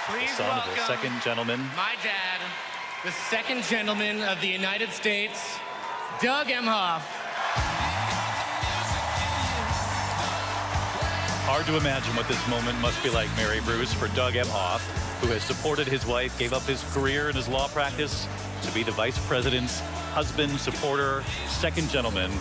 Please son of the welcome second gentleman. my dad, the second gentleman of the United States, Doug Emhoff. Hard to imagine what this moment must be like, Mary Bruce, for Doug Emhoff, who has supported his wife, gave up his career and his law practice to be the vice president's husband, supporter, second gentleman,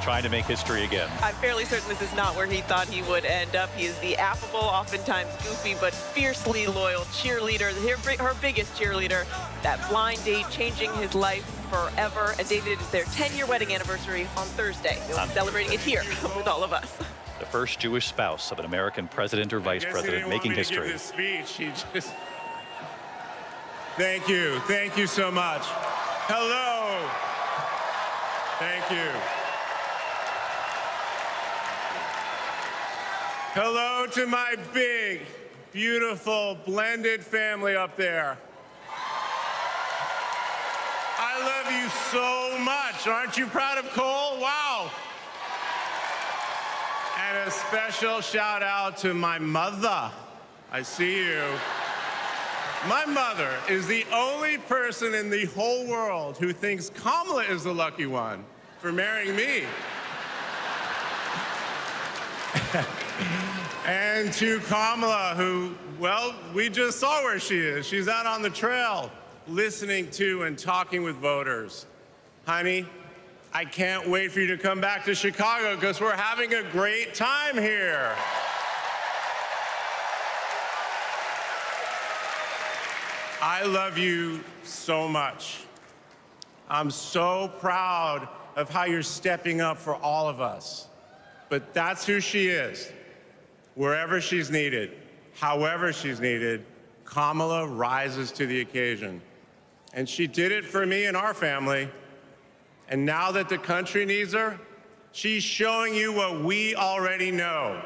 trying to make history again. I'm fairly certain this is not where he thought he would end up. He is the affable, oftentimes goofy, but fiercely loyal cheerleader, her biggest cheerleader. That blind date changing his life forever. And David, it is their 10-year wedding anniversary on Thursday. They'll be celebrating it here with all of us. The first Jewish spouse of an American president or vice president making history. Give this speech. He just... Thank you so much. Hello. Thank you. Hello to my big, beautiful, blended family up there. I love you so much. Aren't you proud of Cole? Wow. And a special shout out to my mother. I see you. My mother is the only person in the whole world who thinks Kamala is the lucky one for marrying me. And to Kamala, who, well, we just saw where she is. She's out on the trail listening to and talking with voters. Honey, I can't wait for you to come back to Chicago because we're having a great time here. I love you so much. I'm so proud of how you're stepping up for all of us. But that's who she is. Wherever she's needed, however she's needed, Kamala rises to the occasion. And she did it for me and our family. And now that the country needs her, she's showing you what we already know.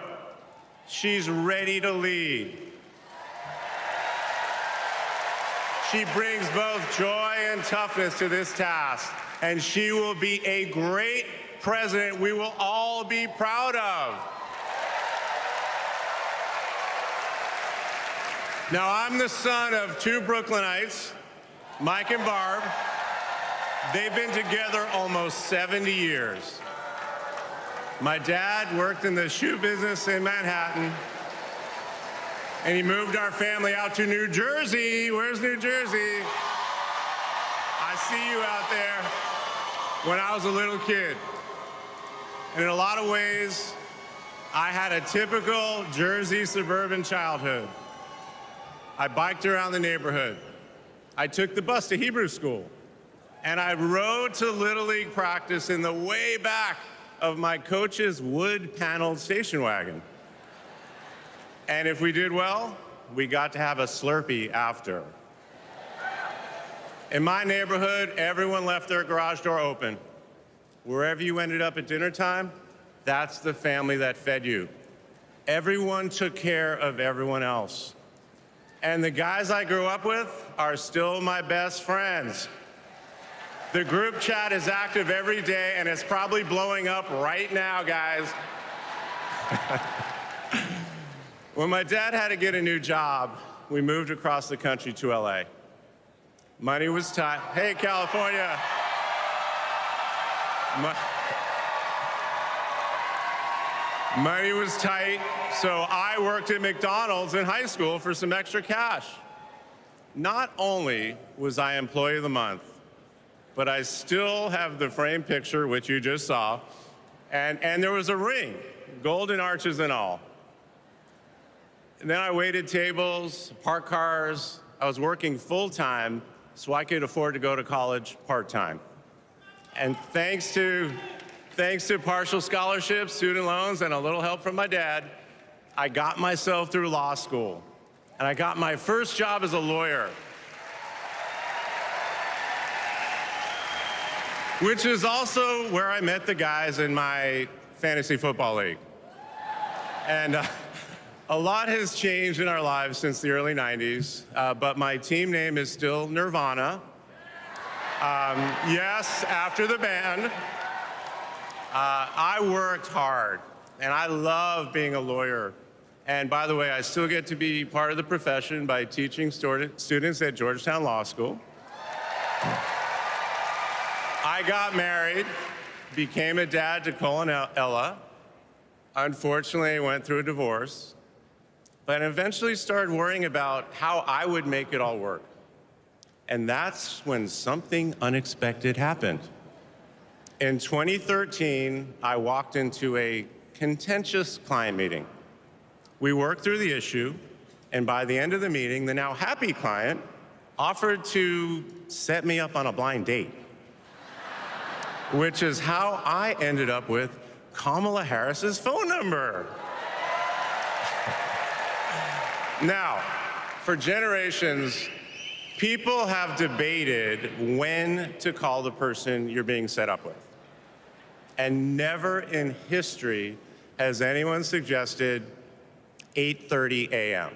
She's ready to lead. She brings both joy and toughness to this task, and she will be a great president we will all be proud of. Now, I'm the son of two Brooklynites, Mike and Barb. They've been together almost 70 years. My dad worked in the shoe business in Manhattan, and he moved our family out to New Jersey. Where's New Jersey? I see you out there. When I was a little kid. And in a lot of ways, I had a typical Jersey suburban childhood. I biked around the neighborhood. I took the bus to Hebrew school. And I rode to Little League practice in the way back of my coach's wood-paneled station wagon. And if we did well, we got to have a Slurpee after. In my neighborhood, everyone left their garage door open. Wherever you ended up at dinner time, that's the family that fed you. Everyone took care of everyone else. And the guys I grew up with are still my best friends. The group chat is active every day, and it's probably blowing up right now, guys. When my dad had to get a new job, we moved across the country to LA. Money was tight. Hey, California. Money was tight, so I worked at McDonald's in high school for some extra cash. Not only was I Employee of the Month, but I still have the framed picture, which you just saw, and there was a ring, golden arches and all. And then I waited tables, parked cars. I was working full-time so I could afford to go to college part-time. And thanks to partial scholarships, student loans, and a little help from my dad, I got myself through law school. And I got my first job as a lawyer, which is also where I met the guys in my fantasy football league. And a lot has changed in our lives since the early 90s, but my team name is still Nirvana. Yes, after the band. I worked hard, and I love being a lawyer. And by the way, I still get to be part of the profession by teaching students at Georgetown Law School. I got married, became a dad to Cole and Ella. Unfortunately, I went through a divorce, but eventually started worrying about how I would make it all work. And that's when something unexpected happened. In 2013, I walked into a contentious client meeting. We worked through the issue, and by the end of the meeting, the now happy client offered to set me up on a blind date, which is how I ended up with Kamala Harris's phone number. Now, for generations, people have debated when to call the person you're being set up with. And never in history has anyone suggested 8:30 a.m.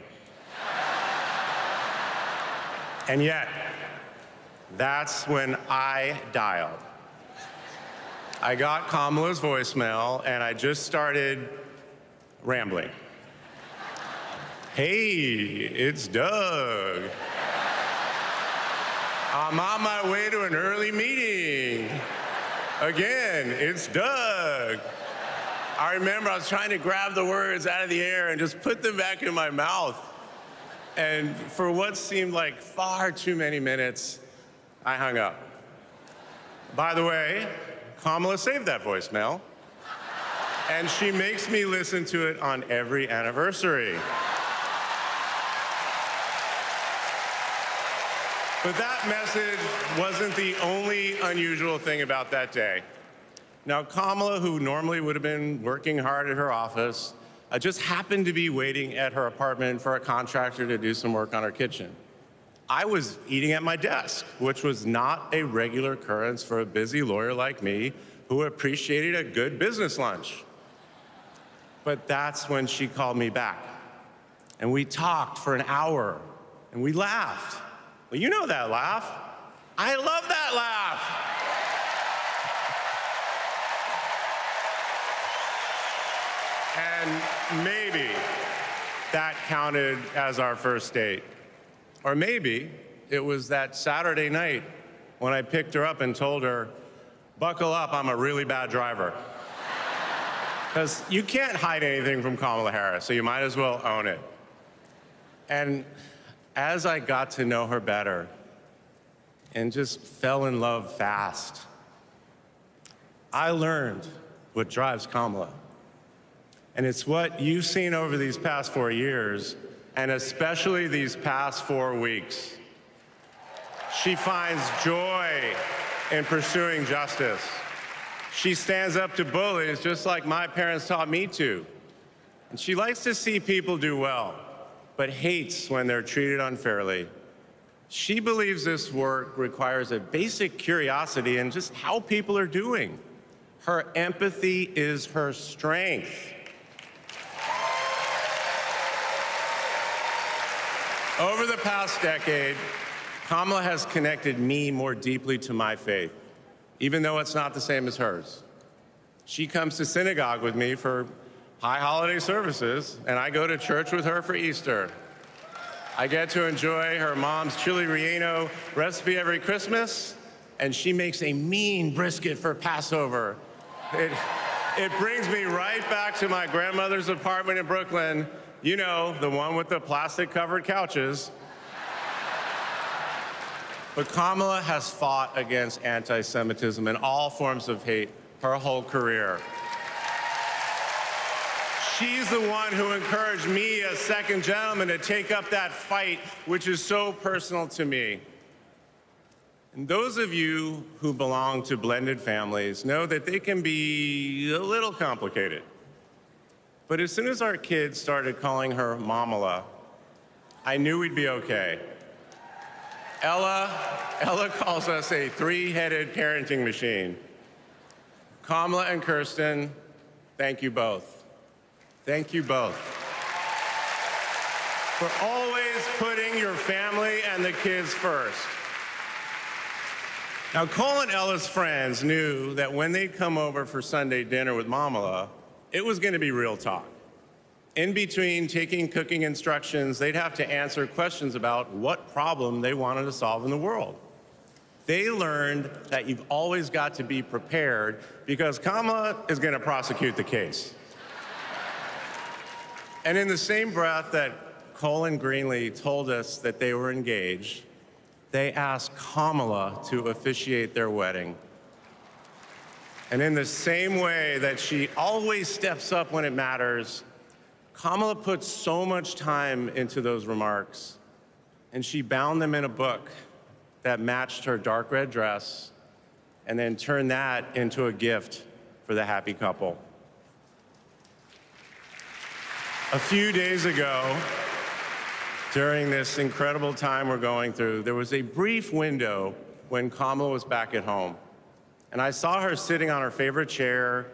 And yet, that's when I dialed. I got Kamala's voicemail, and I just started rambling. Hey, it's Doug. I'm on my way to an early meeting. Again, it's Doug. I remember I was trying to grab the words out of the air and just put them back in my mouth. And for what seemed like far too many minutes, I hung up. By the way, Kamala saved that voicemail, and she makes me listen to it on every anniversary. But that message wasn't the only unusual thing about that day. Now, Kamala, who normally would have been working hard at her office, just happened to be waiting at her apartment for a contractor to do some work on her kitchen. I was eating at my desk, which was not a regular occurrence for a busy lawyer like me who appreciated a good business lunch. But that's when she called me back. And we talked for an hour, and we laughed. Well, you know that laugh. I love that laugh. And maybe that counted as our first date. Or maybe it was that Saturday night when I picked her up and told her, buckle up, I'm a really bad driver. Because you can't hide anything from Kamala Harris, so you might as well own it. And as I got to know her better and just fell in love fast, I learned what drives Kamala. And it's what you've seen over these past 4 years, and especially these past 4 weeks. She finds joy in pursuing justice. She stands up to bullies just like my parents taught me to. And she likes to see people do well, but hates when they're treated unfairly. She believes this work requires a basic curiosity in just how people are doing. Her empathy is her strength. Over the past decade, Kamala has connected me more deeply to my faith, even though it's not the same as hers. She comes to synagogue with me for high holiday services, and I go to church with her for Easter. I get to enjoy her mom's chili relleno recipe every Christmas, and she makes a mean brisket for Passover. It brings me right back to my grandmother's apartment in Brooklyn, you know, the one with the plastic-covered couches. But Kamala has fought against anti-Semitism and all forms of hate her whole career. She's the one who encouraged me as second gentleman to take up that fight, which is so personal to me. And those of you who belong to blended families know that they can be a little complicated. But as soon as our kids started calling her Mamala, I knew we'd be okay. Ella calls us a three-headed parenting machine. Kamala and Kirsten, thank you both. Thank you both for always putting your family and the kids first. Now, Cole and Ella's friends knew that when they'd come over for Sunday dinner with Mamala, it was going to be real talk. In between taking cooking instructions, they'd have to answer questions about what problem they wanted to solve in the world. They learned that you've always got to be prepared because Kamala is going to prosecute the case. And in the same breath that Cole and Greenlee told us that they were engaged, they asked Kamala to officiate their wedding. And in the same way that she always steps up when it matters, Kamala put so much time into those remarks, and she bound them in a book that matched her dark red dress, and then turned that into a gift for the happy couple. A few days ago, during this incredible time we're going through, there was a brief window when Kamala was back at home. And I saw her sitting on her favorite chair,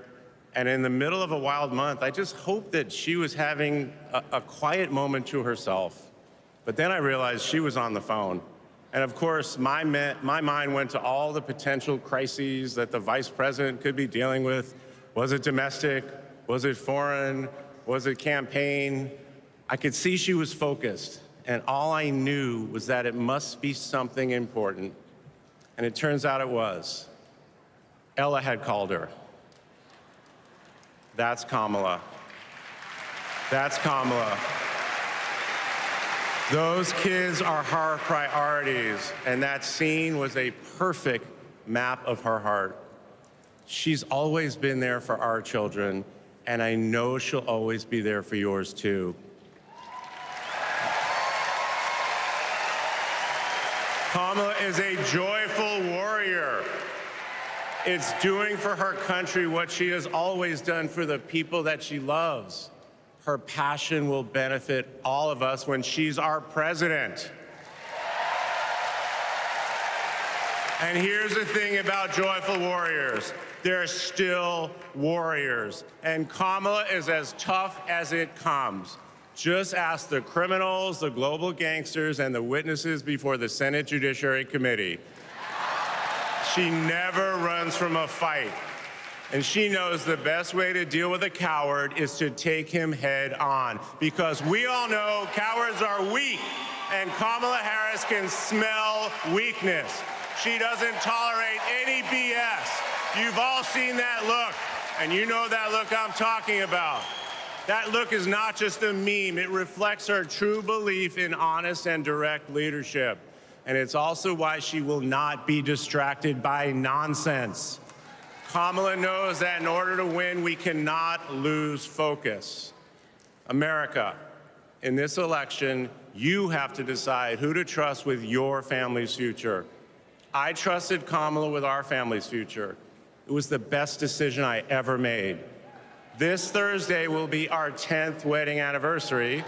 and in the middle of a wild month, I just hoped that she was having a quiet moment to herself. But then I realized she was on the phone. And of course, my mind went to all the potential crises that the vice president could be dealing with. Was it domestic? Was it foreign? Was it campaign? I could see she was focused, and all I knew was that it must be something important. And it turns out it was. Ella had called her. That's Kamala. That's Kamala. Those kids are her priorities, and that scene was a perfect map of her heart. She's always been there for our children, and I know she'll always be there for yours too. Kamala is a joyful warrior. It's doing for her country what she has always done for the people that she loves. Her passion will benefit all of us when she's our president. And here's the thing about joyful warriors. They're still warriors. And Kamala is as tough as it comes. Just ask the criminals, the global gangsters, and the witnesses before the Senate Judiciary Committee. She never runs from a fight. And she knows the best way to deal with a coward is to take him head on. Because we all know cowards are weak, and Kamala Harris can smell weakness. She doesn't tolerate any BS. You've all seen that look, and you know that look I'm talking about. That look is not just a meme. It reflects her true belief in honest and direct leadership. And it's also why she will not be distracted by nonsense. Kamala knows that in order to win, we cannot lose focus. America, in this election, you have to decide who to trust with your family's future. I trusted Kamala with our family's future. It was the best decision I ever made. This Thursday will be our 10th wedding anniversary,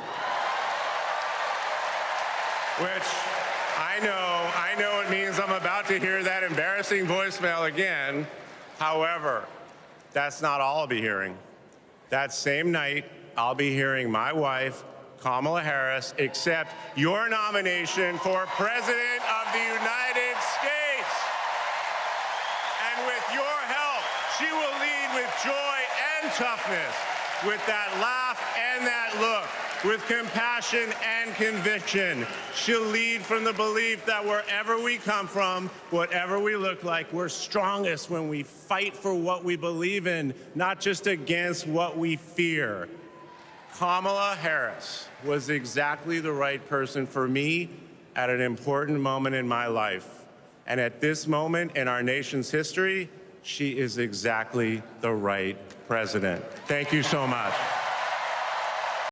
which I know it means I'm about to hear that embarrassing voicemail again. However, that's not all I'll be hearing. That same night, I'll be hearing my wife, Kamala Harris, accept your nomination for President of the United States. And with your help, she will lead with joy and toughness, with that laugh and that look, with compassion and conviction. She'll lead from the belief that wherever we come from, whatever we look like, we're strongest when we fight for what we believe in, not just against what we fear. Kamala Harris was exactly the right person for me at an important moment in my life. And at this moment in our nation's history, she is exactly the right president. Thank you so much.